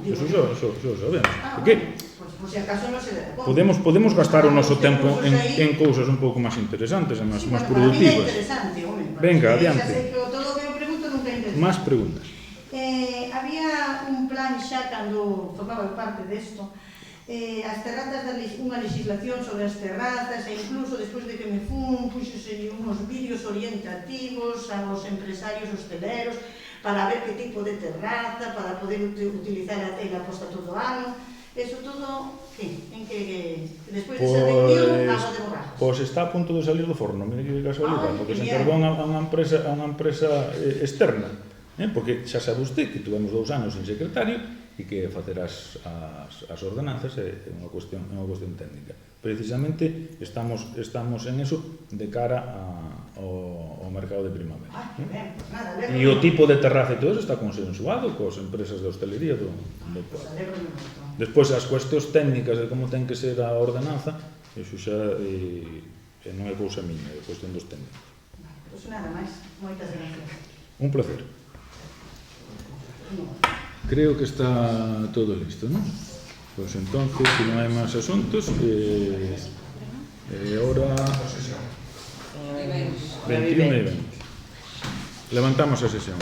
Eso sabemos. Por si acaso non se debe. Podemos gastar o noso tempo en cousas un pouco máis interesantes e máis productivas. Venga, adiante. Xa sei que todo o que eu pregunto nunca é interesante. Más preguntas. Había un plan xa cando formaba parte desto, as terrazas, unha legislación sobre as terrazas, e incluso despois de que me fun, puxose uns vídeos orientativos aos empresarios hosteleros para ver que tipo de terraza, para poder utilizar a tela posta todo o ano. Eso todo, en que despois desa reunión, agua de borrajos. Pois está a punto de salir do forno, mire que casualidade, porque se encargou a unha empresa externa. Porque xa sabe usted que tuvemos 2 anos sin secretario e que facer as ordenanzas é unha cuestión técnica. Precisamente estamos en eso de cara ao mercado de primavera. E o tipo de terraza e todo eso está consensuado coas empresas de hostelería do pueblo. Despois as cuestións técnicas de como ten que ser a ordenanza, iso xa non é cousa miña, é cuestión dos técnicos. Pois nada máis, moitas gracias. Un placer. Creo que está todo listo, ¿no? Pues entonces, si no hay más asuntos, ahora 21 y 20. Levantamos a sesión.